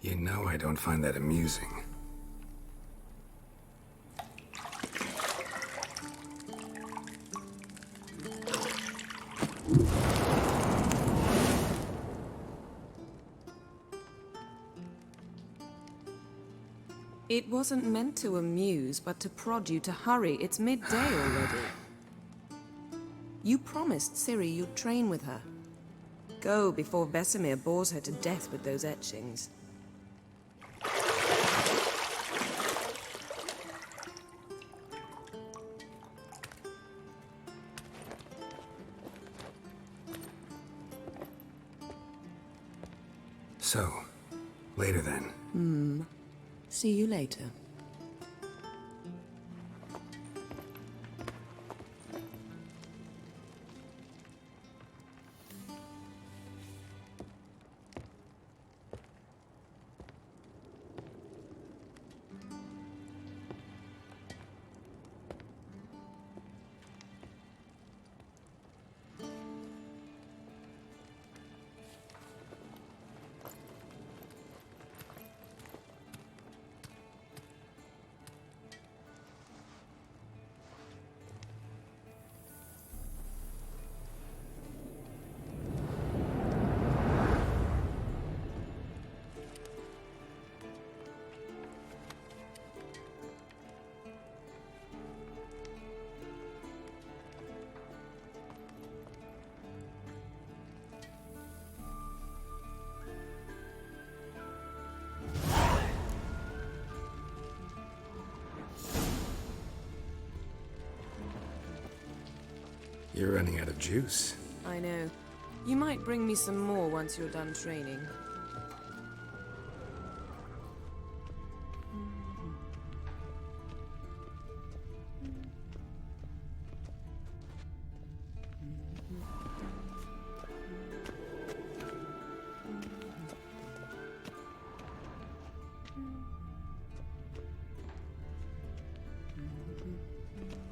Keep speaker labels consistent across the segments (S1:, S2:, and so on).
S1: You know I don't find that amusing.
S2: It wasn't meant to amuse, but to prod you to hurry. It's midday already. You promised Ciri you'd train with her. Go before Vesemir bores her to death with those etchings.
S1: So, later then.
S2: See you later.
S1: You're running out of juice.
S2: I know. You might bring me some more once you're done training.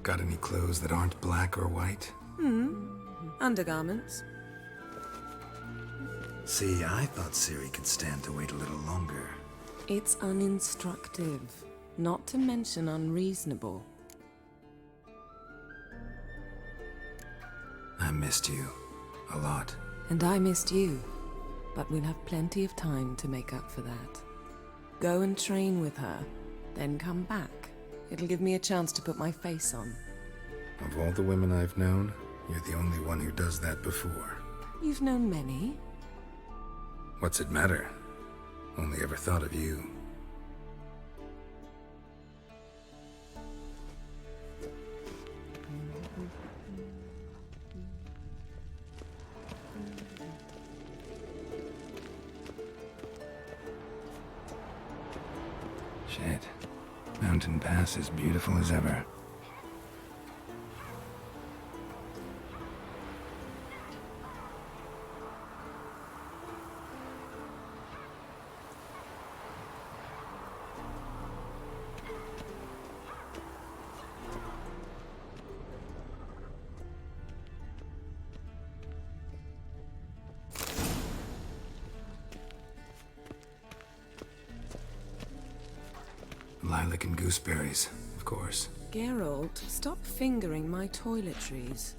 S1: Got any clothes that aren't black or white?
S2: Undergarments.
S1: See, I thought Ciri could stand to wait a little longer.
S2: It's uninstructive, not to mention unreasonable.
S1: I missed you. A lot.
S2: And I missed you. But we'll have plenty of time to make up for that. Go and train with her, then come back. It'll give me a chance to put my face on.
S1: Of all the women I've known, you're the only one who does that before.
S2: You've known many.
S1: What's it matter? Only ever thought of you. Shit. Mountain Pass is beautiful as ever. Lilac and gooseberries, of course.
S2: Geralt, stop fingering my toiletries.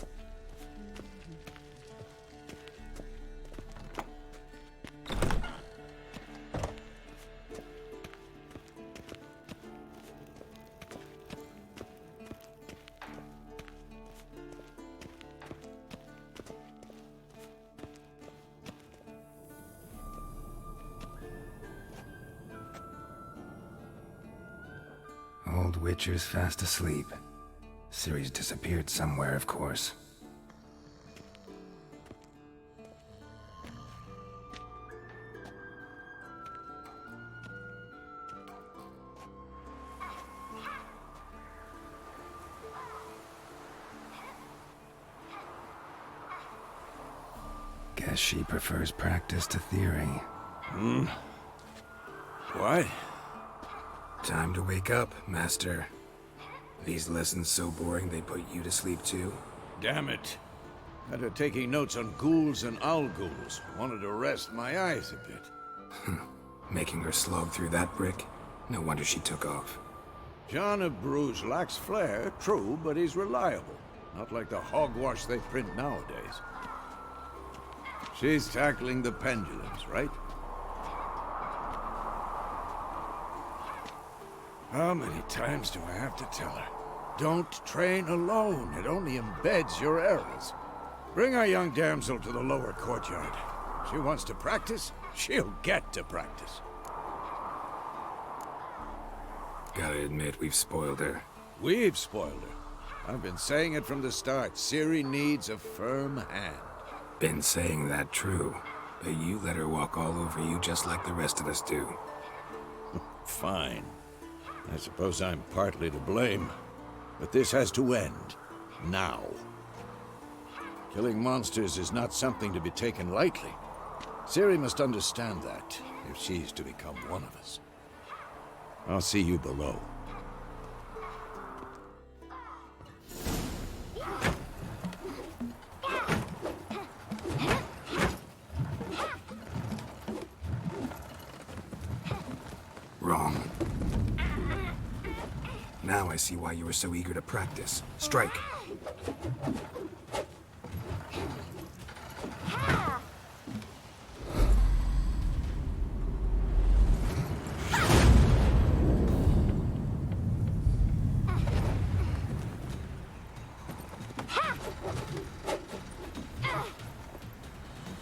S1: Old Witcher's fast asleep. Ciri's disappeared somewhere, of course. Guess she prefers practice to theory.
S3: What?
S1: Time to wake up, Master. These lessons so boring they put you to sleep too?
S3: Damn it. After taking notes on ghouls and owl ghouls, wanted to rest my eyes a bit.
S1: Making her slog through that brick? No wonder she took off.
S3: John of Bruges lacks flair, true, but he's reliable. Not like the hogwash they print nowadays. She's tackling the pendulums, right? How many times do I have to tell her? Don't train alone. It only embeds your errors. Bring our young damsel to the lower courtyard. She wants to practice, she'll get to practice.
S1: Gotta admit, we've spoiled her.
S3: We've spoiled her. I've been saying it from the start. Ciri needs a firm hand.
S1: Been saying that true, but you let her walk all over you just like the rest of us do.
S3: Fine. I suppose I'm partly to blame. But this has to end. Now. Killing monsters is not something to be taken lightly. Ciri must understand that, if she's to become one of us. I'll see you below.
S1: Wrong. Now I see why you were so eager to practice. Strike.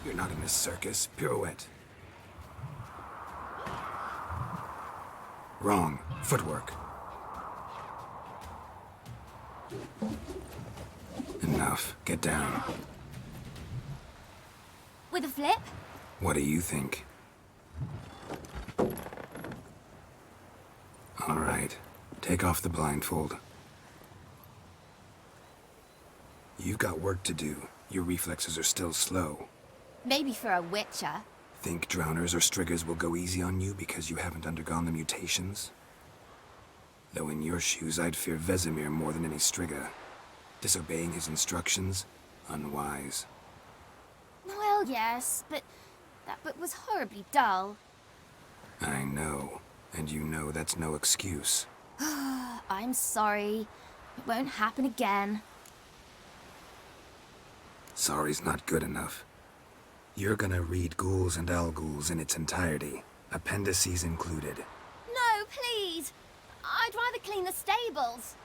S1: You're not in this circus. Pirouette. Wrong. Footwork. Enough. Get down.
S4: With a flip?
S1: What do you think? All right. Take off the blindfold. You've got work to do. Your reflexes are still slow.
S4: Maybe for a witcher.
S1: Think drowners or striggers will go easy on you because you haven't undergone the mutations? Though in your shoes, I'd fear Vesemir more than any strigger. Disobeying his instructions? Unwise.
S4: Well, yes, but that book was horribly dull.
S1: I know. And you know that's no excuse.
S4: I'm sorry. It won't happen again.
S1: Sorry's not good enough. You're gonna read Ghouls and Al-Ghouls in its entirety, appendices included.
S4: No, please! I'd rather clean the stables.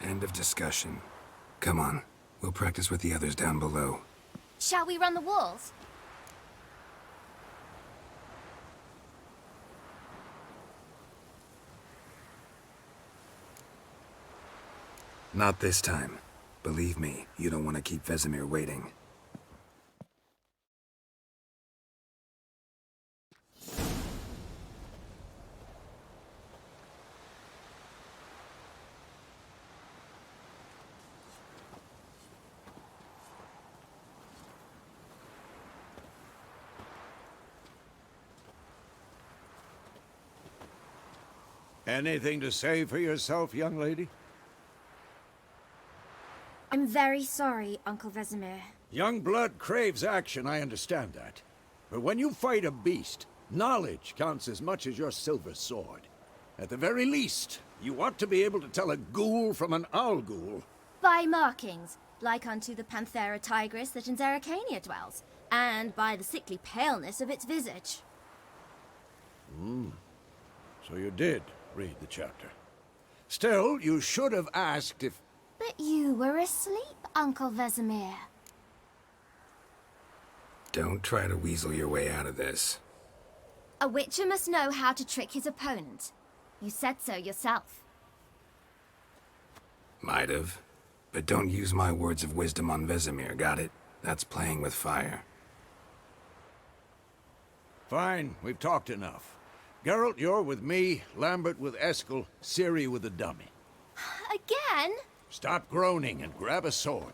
S1: End of discussion. Come on, we'll practice with the others down below.
S4: Shall we run the walls?
S1: Not this time. Believe me, you don't want to keep Vesemir waiting.
S3: Anything to say for yourself, young lady?
S4: I'm very sorry, Uncle Vesemir.
S3: Young blood craves action, I understand that. But when you fight a beast, knowledge counts as much as your silver sword. At the very least, you ought to be able to tell a ghoul from an owl-ghoul.
S4: By markings, like unto the Panthera tigris that in Zerrikania dwells, and by the sickly paleness of its visage.
S3: So you did read the chapter. Still, you should have asked if...
S4: But you were asleep, Uncle Vesemir.
S1: Don't try to weasel your way out of this.
S4: A witcher must know how to trick his opponent. You said so yourself.
S1: Might have. But don't use my words of wisdom on Vesemir, got it? That's playing with fire.
S3: Fine, we've talked enough. Geralt, you're with me, Lambert with Eskel, Ciri with the dummy.
S4: Again?
S3: Stop groaning and grab a sword.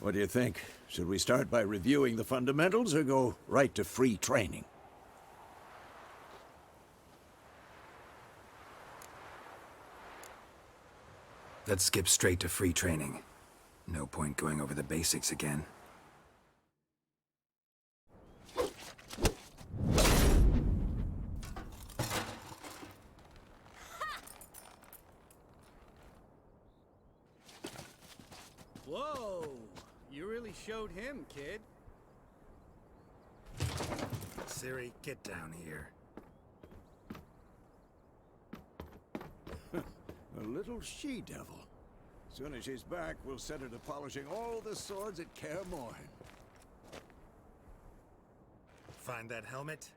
S3: What do you think? Should we start by reviewing the fundamentals or go right to free training?
S1: Let's skip straight to free training. No point going over the basics again.
S5: really showed him, kid.
S1: Ciri, get down here.
S3: A little she-devil. Soon as she's back, we'll set her to polishing all the swords at Kaer Morhen.
S1: Find that helmet?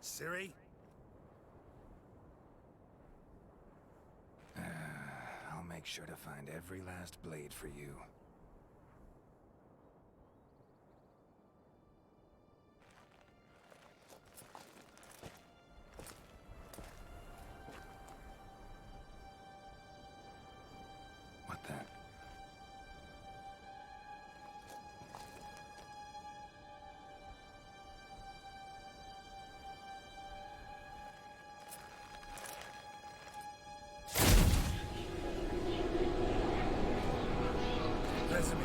S1: Ciri? I'll make sure to find every last blade for you. What the? Vesemir.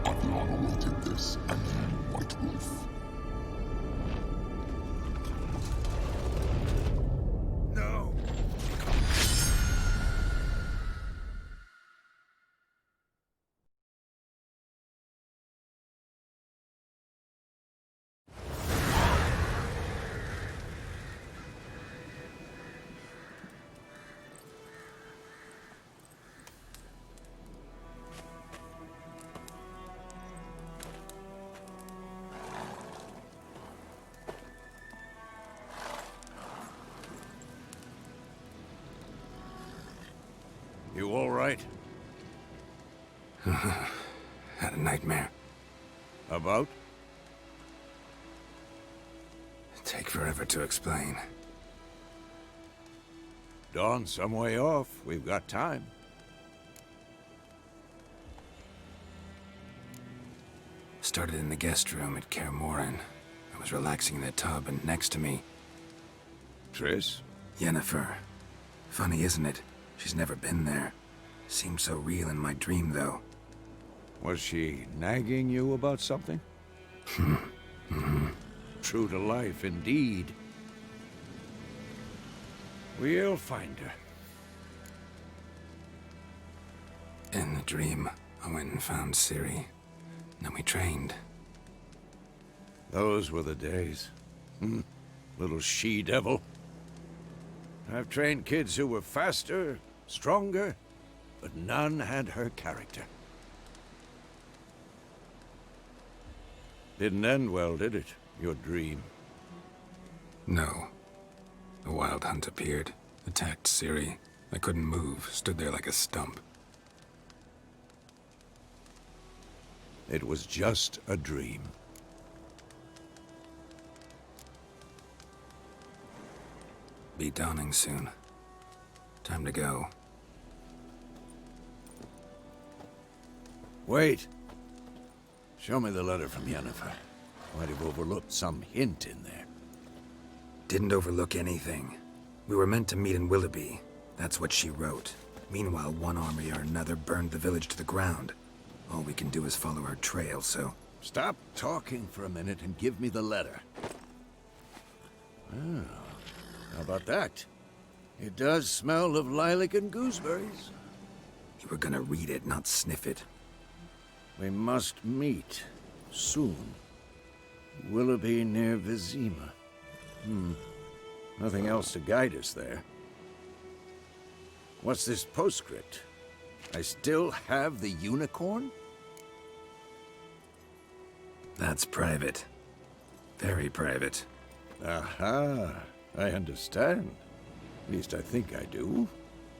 S6: Adriana will take this, and you, White Wolf.
S1: No!
S3: You all right?
S1: Had a nightmare.
S3: About?
S1: Take forever to explain.
S3: Dawn's some way off. We've got time.
S1: Started in the guest room at Kaer Morhen. I was relaxing in the tub, and next to me,
S3: Triss?
S1: Yennefer. Funny, isn't it? She's never been there. Seemed so real in my dream, though.
S3: Was she nagging you about something? True to life, indeed. We'll find her.
S1: In the dream, I went and found Ciri. Then we trained.
S3: Those were the days. Little she-devil. I've trained kids who were faster, stronger, but none had her character. Didn't end well, did it? Your dream?
S1: No. A wild hunt appeared, attacked Ciri. I couldn't move, stood there like a stump.
S3: It was just a dream.
S1: Be dawning soon. Time to go.
S3: Wait. Show me the letter from Yennefer. Might have overlooked some hint in there.
S1: Didn't overlook anything. We were meant to meet in Willoughby. That's what she wrote. Meanwhile, one army or another burned the village to the ground. All we can do is follow her trail, so...
S3: Stop talking for a minute and give me the letter. Oh, how about that? It does smell of lilac and gooseberries.
S1: You were gonna read it, not sniff it.
S3: We must meet. Soon. Willoughby near Vizima. Nothing else to guide us there. What's this postscript? I still have the unicorn?
S1: That's private. Very private.
S3: Aha, I understand. At least I think I do.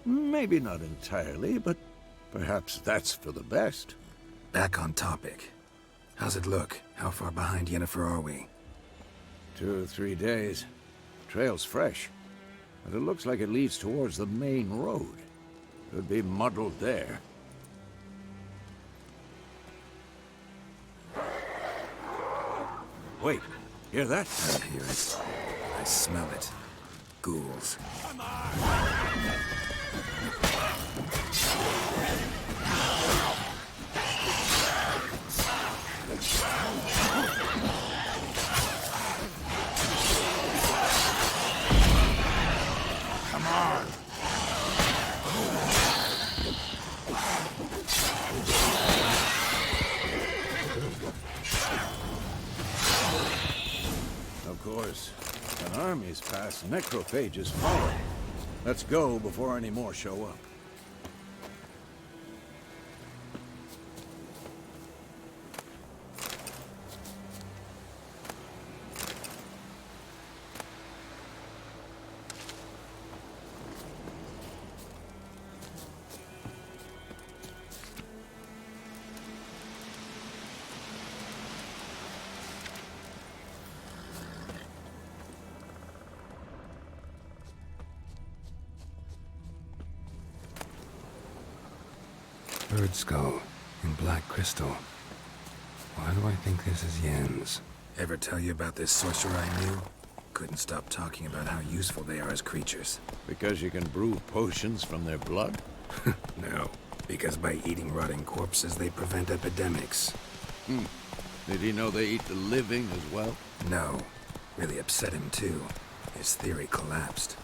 S3: Maybe not entirely, but perhaps that's for the best.
S1: Back on topic. How's it look? How far behind Yennefer are we?
S3: 2 or 3 days. Trail's fresh, but it looks like it leads towards the main road. Could be muddled there. Wait, hear that?
S1: I hear it. I smell it. Ghouls.
S3: course. When armies pass, necrophages follow. Let's go before any more show up.
S1: Bird skull in black crystal. Why do I think this is Yen's? Ever tell you about this sorcerer I knew? Couldn't stop talking about how useful they are as creatures.
S3: Because you can brew potions from their blood?
S1: No, because by eating rotting corpses, they prevent epidemics.
S3: Did he know they eat the living as well?
S1: No, really upset him too. His theory collapsed.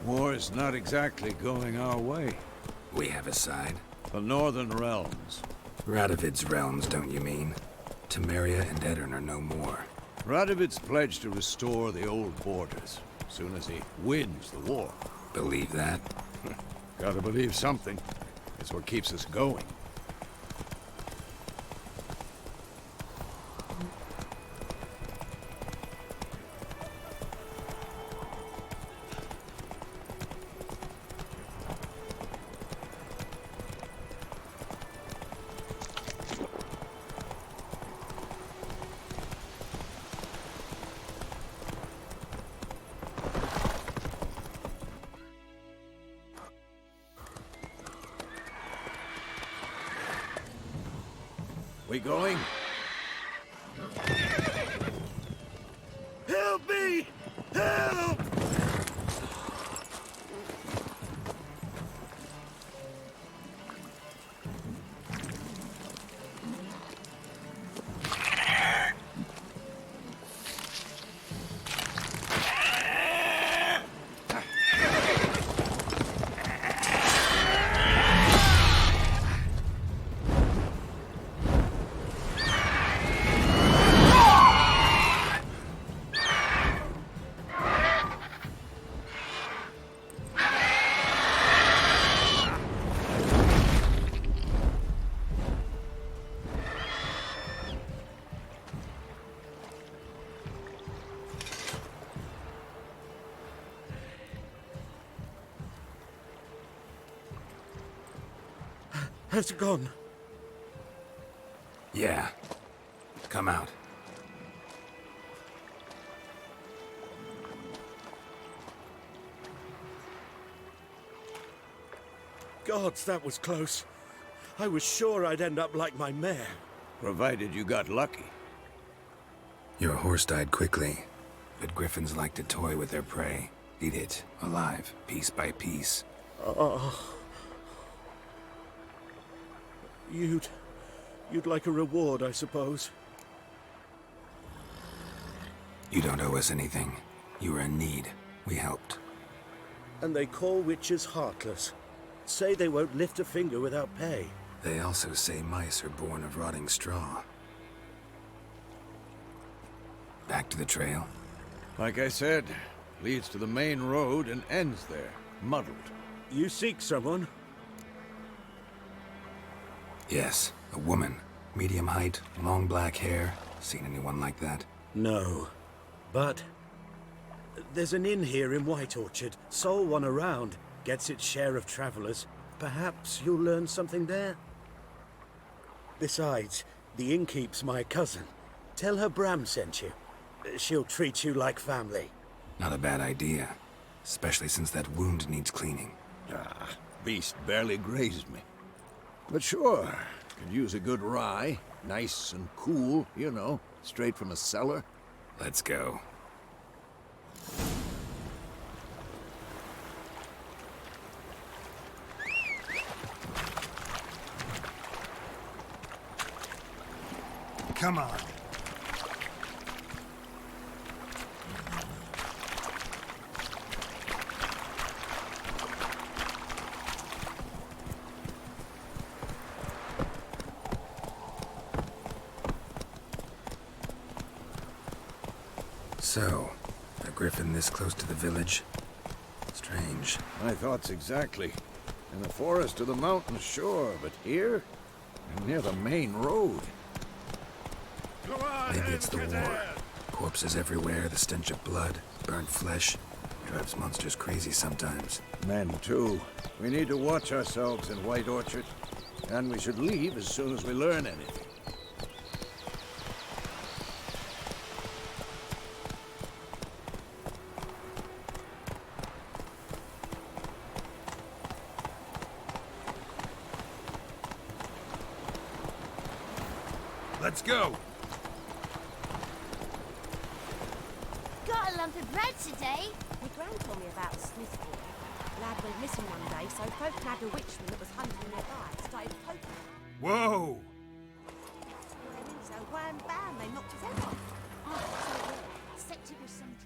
S3: War's not exactly going our way.
S1: We have a side.
S3: The Northern Realms.
S1: Radovid's realms, don't you mean? Temeria and Edirn are no more.
S3: Radovid's pledged to restore the old borders, as soon as he wins the war.
S1: Believe that?
S3: Gotta believe something. It's what keeps us going. We going? Help me! Help!
S5: Has it gone?
S1: Yeah. Come out.
S5: Gods, that was close. I was sure I'd end up like my mare.
S3: Provided you got lucky.
S1: Your horse died quickly, but griffins like to toy with their prey. Eat it, alive, piece by piece.
S5: You'd like a reward, I suppose.
S1: You don't owe us anything. You were in need. We helped.
S5: And they call witches heartless. Say they won't lift a finger without pay.
S1: They also say mice are born of rotting straw. Back to the trail?
S3: Like I said, leads to the main road and ends there, muddled.
S5: You seek someone?
S1: Yes, a woman. Medium height, long black hair. Seen anyone like that?
S5: No. But there's an inn here in White Orchard. Sole one around. Gets its share of travelers. Perhaps you'll learn something there? Besides, the innkeep's my cousin. Tell her Bram sent you. She'll treat you like family.
S1: Not a bad idea. Especially since that wound needs cleaning.
S3: Beast barely grazed me. But sure, could use a good rye. Nice and cool, you know, straight from a cellar.
S1: Let's go.
S7: Come on.
S1: So, a griffin this close to the village? Strange.
S3: My thoughts exactly. In the forest or the mountain, sure, but here? And near the main road.
S1: Maybe it's the war. Corpses everywhere, the stench of blood, burnt flesh. Drives monsters crazy sometimes.
S3: Men, too. We need to watch ourselves in White Orchard. And we should leave as soon as we learn anything.
S7: Let's go.
S4: Got a lump of bread today.
S8: My gran told me about a Smith boy. Lad went missing one day, so folk nabbed a witchman that was hunting nearby and started poking him.
S7: Whoa!
S8: So wham bam, they knocked his head off.
S4: Oh, so weird. Except it was some trap.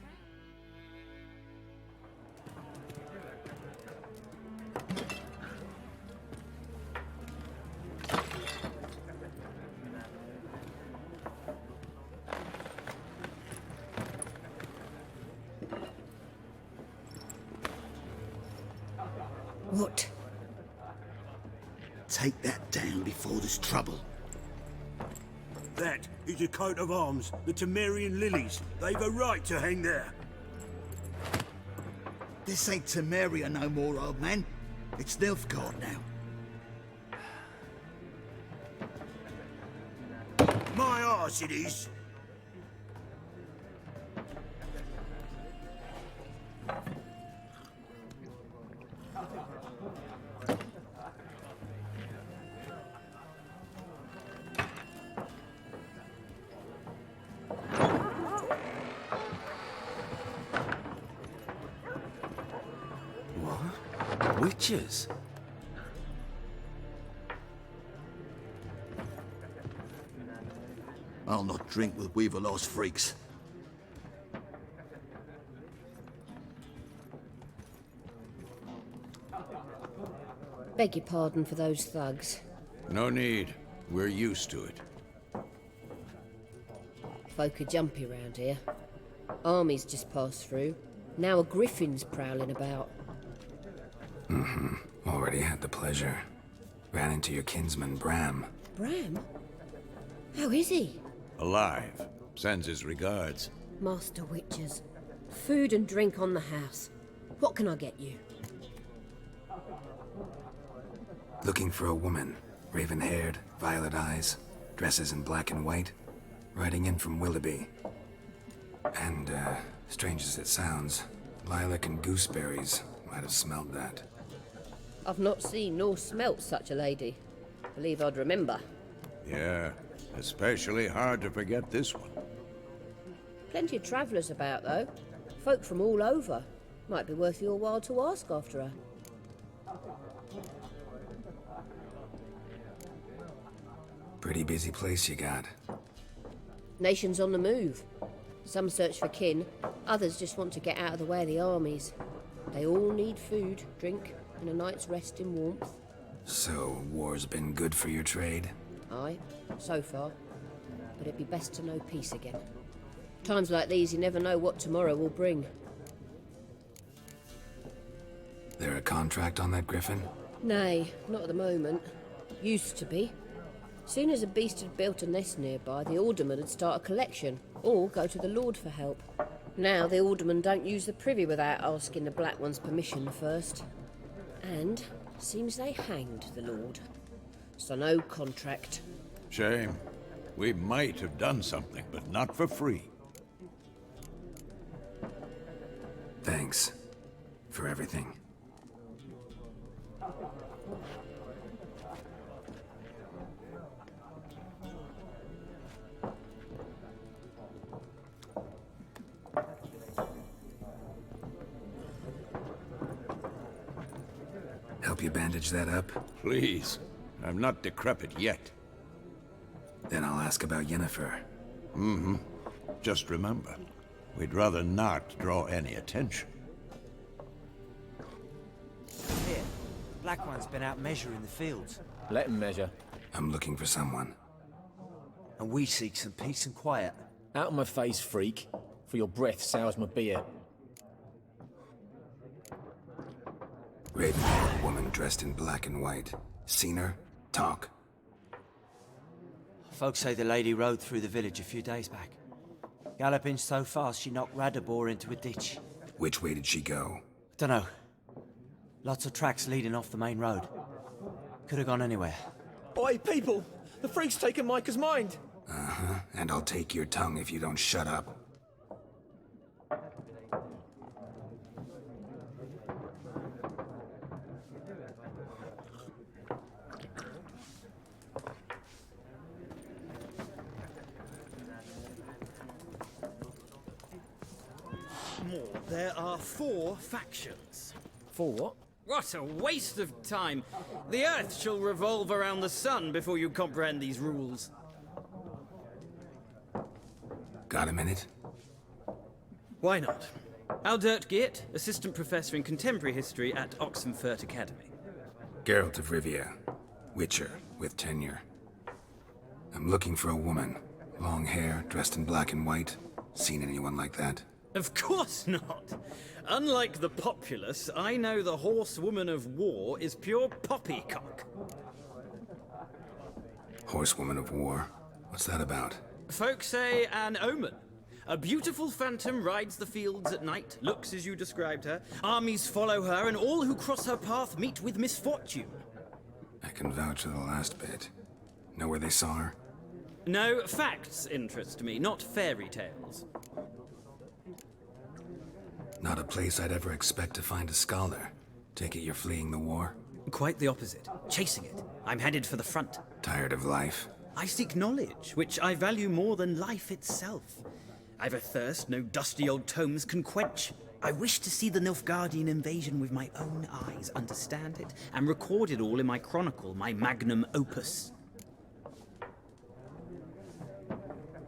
S2: What?
S9: Take that down before there's trouble.
S5: That is a coat of arms, the Temerian lilies. They've a right to hang there.
S9: This ain't Temeria no more, old man. It's Nilfgaard now.
S5: My arse it is.
S1: What? Witches?
S9: I'll not drink with Weaverlaw's freaks.
S10: Beg your pardon for those thugs.
S3: No need. We're used to it.
S10: Folk are jumpy round here. Armies just passed through. Now a griffin's prowling about.
S1: Already had the pleasure. Ran into your kinsman, Bram.
S10: Bram? How is he?
S3: Alive. Sends his regards.
S10: Master Witchers. Food and drink on the house. What can I get you?
S1: Looking for a woman. Raven-haired, violet eyes, dresses in black and white. Riding in from Willoughby. And, strange as it sounds, lilac and gooseberries might have smelled that.
S10: I've not seen nor smelt such a lady. Believe I'd remember.
S3: Yeah, especially hard to forget this one.
S10: Plenty of travellers about, though. Folk from all over. Might be worth your while to ask after her.
S1: Pretty busy place you got.
S10: Nations on the move. Some search for kin, others just want to get out of the way of the armies. They all need food, drink, and a night's rest in warmth.
S1: So, war's been good for your trade?
S10: Aye, so far. But it'd be best to know peace again. Times like these, you never know what tomorrow will bring.
S1: There a contract on that griffin?
S10: Nay, not at the moment. Used to be. Soon as a beast had built a nest nearby, the alderman would start a collection, or go to the Lord for help. Now the aldermen don't use the privy without asking the Black One's permission first. And seems they hanged the Lord. So no contract.
S3: Shame. We might have done something, but not for free.
S1: Thanks. For everything. Help you bandage that up?
S3: Please. I'm not decrepit yet.
S1: Then I'll ask about Yennefer.
S3: Just remember, we'd rather not draw any attention.
S11: Here, Black One's been out measuring the fields.
S12: Let him measure.
S1: I'm looking for someone.
S11: And we seek some peace and quiet.
S12: Out of my face, freak. For your breath sours my beer.
S1: Raven, woman dressed in black and white. Seen her? Talk.
S11: Folks say the lady rode through the village a few days back. Galloping so fast she knocked Radabor into a ditch.
S1: Which way did she go?
S11: Dunno. Lots of tracks leading off the main road. Could have gone anywhere.
S12: Oi, people! The freak's taken Micah's mind!
S1: Uh-huh, and I'll take your tongue if you don't shut up.
S13: There are 4 factions.
S12: For what?
S13: What a waste of time! The Earth shall revolve around the sun before you comprehend these rules.
S1: Got a minute?
S13: Why not? Aldert Geert, Assistant Professor in Contemporary History at Oxenfurt Academy.
S1: Geralt of Rivia. Witcher, with tenure. I'm looking for a woman. Long hair, dressed in black and white. Seen anyone like that?
S13: Of course not! Unlike the populace, I know the horsewoman of war is pure poppycock.
S1: Horsewoman of war? What's that about?
S13: Folks say an omen. A beautiful phantom rides the fields at night, looks as you described her. Armies follow her, and all who cross her path meet with misfortune.
S1: I can vouch for the last bit. Know where they saw her?
S13: No, facts interest me, not fairy tales.
S1: Not a place I'd ever expect to find a scholar. Take it you're fleeing the war?
S13: Quite the opposite. Chasing it. I'm headed for the front.
S1: Tired of life?
S13: I seek knowledge, which I value more than life itself. I've a thirst no dusty old tomes can quench. I wish to see the Nilfgaardian invasion with my own eyes, understand it, and record it all in my chronicle, my magnum opus.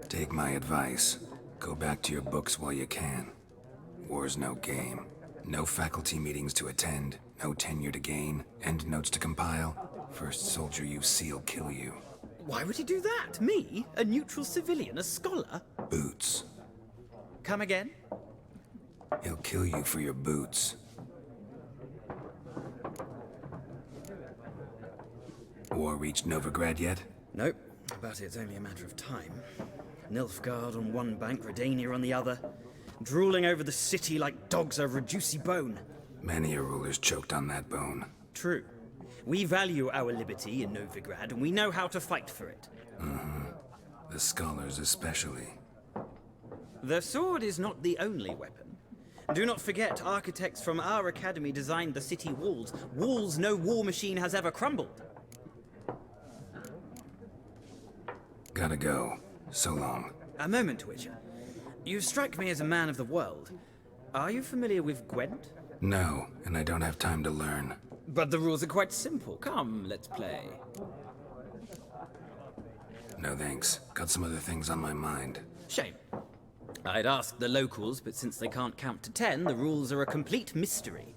S1: Take my advice. Go back to your books while you can. War's no game. No faculty meetings to attend, no tenure to gain, end notes to compile. First soldier you see'll kill you.
S13: Why would he do that? Me? A neutral civilian? A scholar?
S1: Boots.
S13: Come again?
S1: He'll kill you for your boots. War reached Novigrad yet?
S13: Nope, but it's only a matter of time. Nilfgaard on one bank, Redania on the other. Drooling over the city like dogs over a juicy bone.
S1: Many a ruler's choked on that bone.
S13: True. We value our liberty in Novigrad, and we know how to fight for it.
S1: The scholars especially.
S13: The sword is not the only weapon. Do not forget, architects from our academy designed the city walls. Walls no war machine has ever crumbled.
S1: Gotta go. So long.
S13: A moment, Witcher. You strike me as a man of the world. Are you familiar with Gwent?
S1: No, and I don't have time to learn.
S13: But the rules are quite simple. Come, let's play.
S1: No thanks. Got some other things on my mind.
S13: Shame. I'd ask the locals, but since they can't count to 10, the rules are a complete mystery.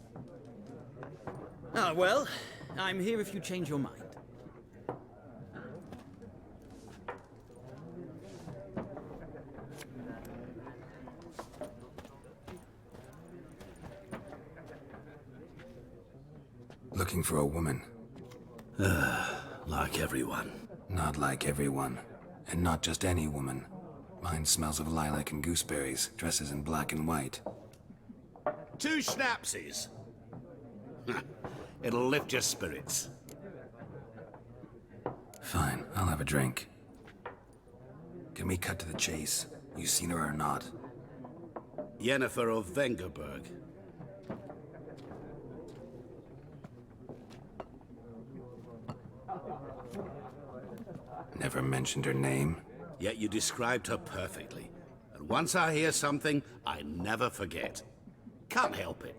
S13: Ah, well, I'm here if you change your mind.
S1: Looking for a woman.
S5: Like everyone.
S1: Not like everyone. And not just any woman. Mine smells of lilac and gooseberries, dresses in black and white.
S9: 2 schnapsies. It'll lift your spirits.
S1: Fine, I'll have a drink. Can we cut to the chase? You seen her or not?
S9: Yennefer of Vengerberg.
S1: Never mentioned her name.
S9: Yet you described her perfectly. And once I hear something, I never forget. Can't help it.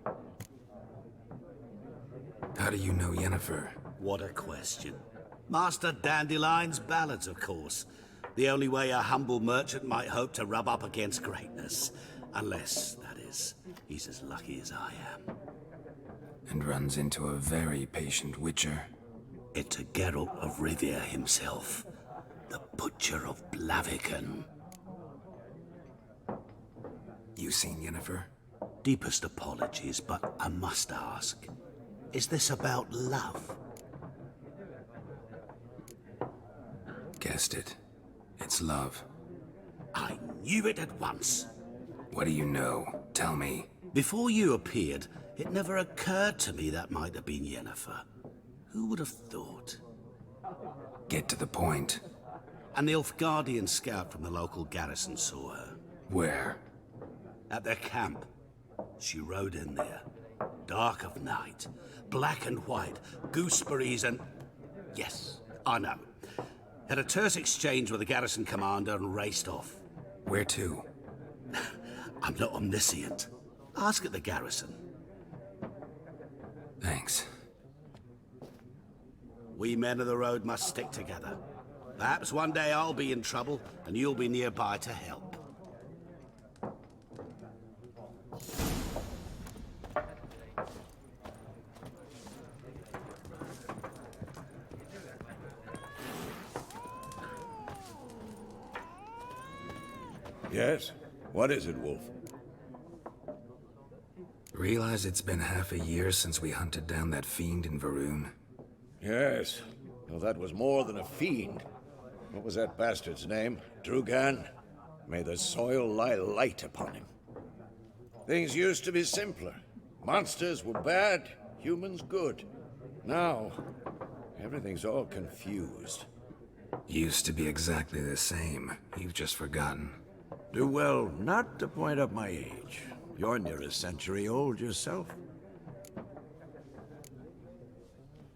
S1: How do you know Yennefer?
S9: What a question. Master Dandelion's ballads, of course. The only way a humble merchant might hope to rub up against greatness. Unless, that is, he's as lucky as I am.
S1: And runs into a very patient witcher.
S9: Into Geralt of Rivia himself. The Butcher of Blaviken.
S1: You seen Yennefer?
S9: Deepest apologies, but I must ask. Is this about love?
S1: Guessed it. It's love.
S9: I knew it at once.
S1: What do you know? Tell me.
S9: Before you appeared, it never occurred to me that might have been Yennefer. Who would have thought?
S1: Get to the point.
S9: An Nilfgaardian scout from the local garrison saw her.
S1: Where?
S9: At their camp. She rode in there. Dark of night. Black and white. Gooseberries and... Yes, I know. Had a terse exchange with the garrison commander and raced off.
S1: Where to?
S9: I'm not omniscient. Ask at the garrison.
S1: Thanks.
S9: We men of the road must stick together. Perhaps one day I'll be in trouble, and you'll be nearby to help.
S3: Yes? What is it, Wolf?
S1: Realize it's been half a year since we hunted down that fiend in Varun?
S3: Yes. Well, that was more than a fiend. What was that bastard's name? Drugan? May the soil lie light upon him. Things used to be simpler. Monsters were bad, humans good. Now, everything's all confused.
S1: Used to be exactly the same. You've just forgotten.
S3: Do well not to point up my age. You're near a century old yourself.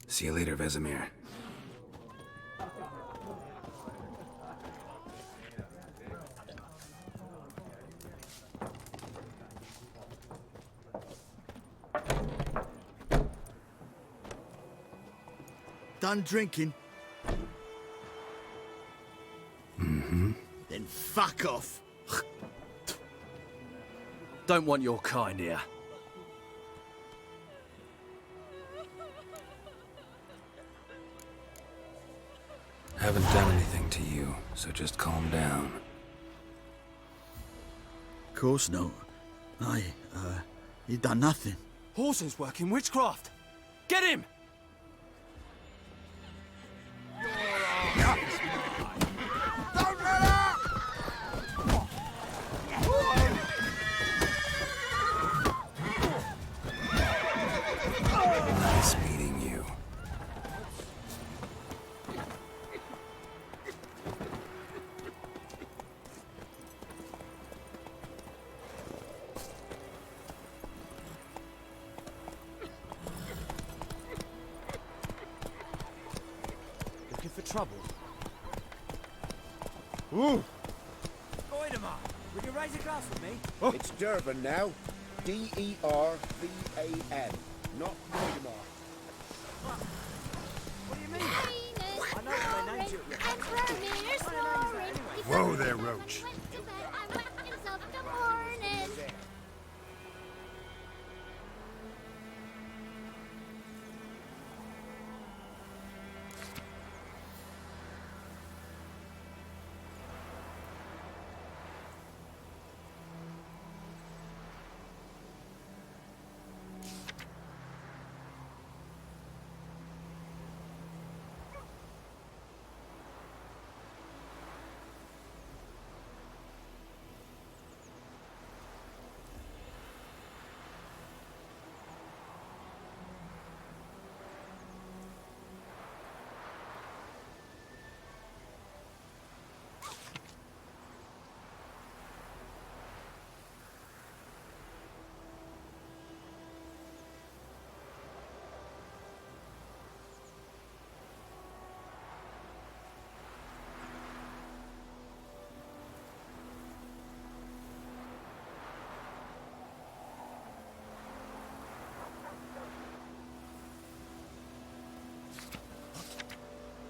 S1: See you later, Vesemir.
S14: Done drinking?
S1: Mm-hmm.
S14: Then fuck off. Don't want your kind here.
S1: Haven't done anything to you, so just calm down.
S14: Of course not. He done nothing.
S12: Horson's working witchcraft. Get him!
S1: Nice meeting you.
S12: Looking for trouble? Ooh! Oidemar, would you raise a glass with me?
S15: It's Dervan now. D-E-R-V-A-N. Not Oidemar.
S12: What do you mean? I know what they named you.
S7: Whoa there, Roach.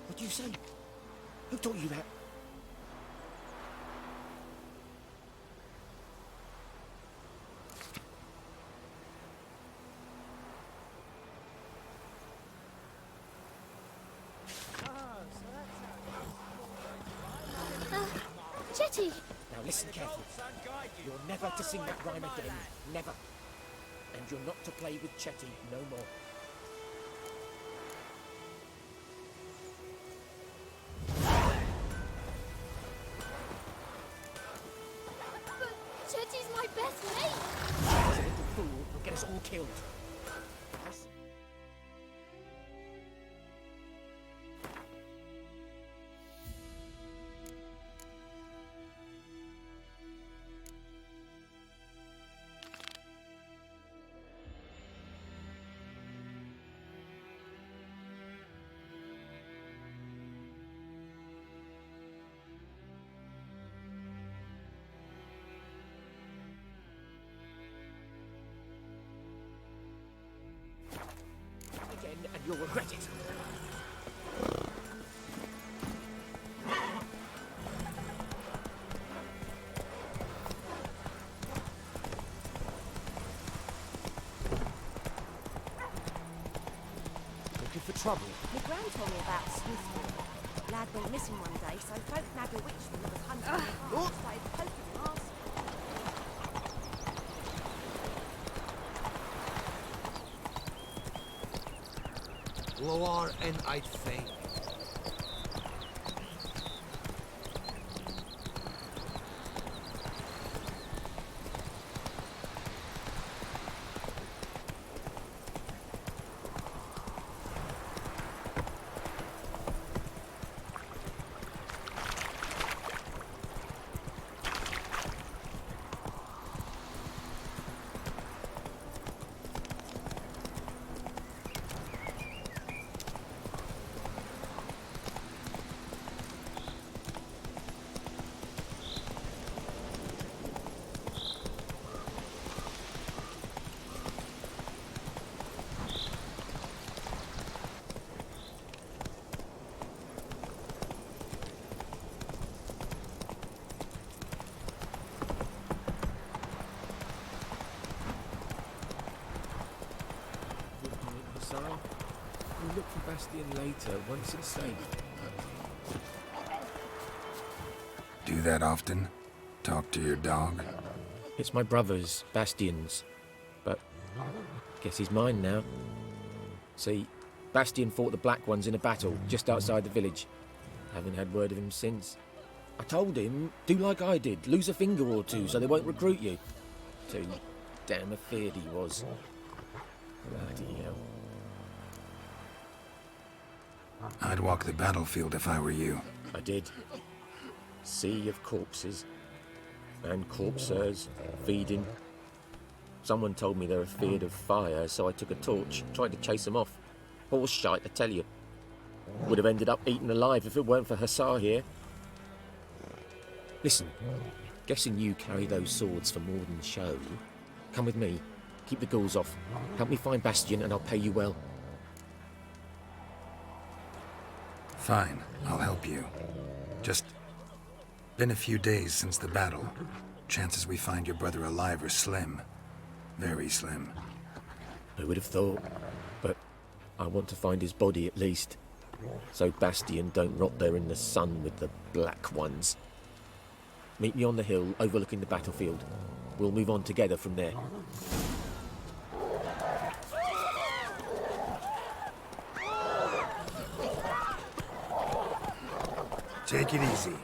S14: What do you say? Who taught you that?
S4: Chetty!
S12: Now listen carefully. You're never to sing that rhyme again. Never. And you're not to play with Chetty no more.
S4: But Chetty's my best mate!
S12: This little fool will get us all killed. Yes? Again, and you'll regret it. Looking for trouble?
S8: My gran told me about Smithfield. Lad went missing one day, so folk nagged a witchman that was hunting him hard. Started poking him arse.
S15: Lower and I'd faint.
S12: We'll look for Bastion later, once it's safe.
S1: Do that often? Talk to your dog?
S12: It's my brother's, Bastion's. But guess he's mine now. See, Bastion fought the Black Ones in a battle just outside the village. Haven't had word of him since. I told him, do like I did, lose a finger or two so they won't recruit you. Too damn afeard he was. Bloody hell.
S1: I'd walk the battlefield if I were you.
S12: I did. Sea of corpses. And corpsers, feeding. Someone told me they were feared of fire, so I took a torch, tried to chase them off. Horse shite, I tell you. Would have ended up eaten alive if it weren't for Hussar here. Listen, guessing you carry those swords for more than show. Come with me. Keep the ghouls off. Help me find Bastion and I'll pay you well.
S1: Fine, I'll help you. Just been a few days since the battle. Chances we find your brother alive are slim. Very slim.
S12: I would have thought, but I want to find his body at least. So Bastion don't rot there in the sun with the Black Ones. Meet me on the hill overlooking the battlefield. We'll move on together from there.
S1: Take it easy.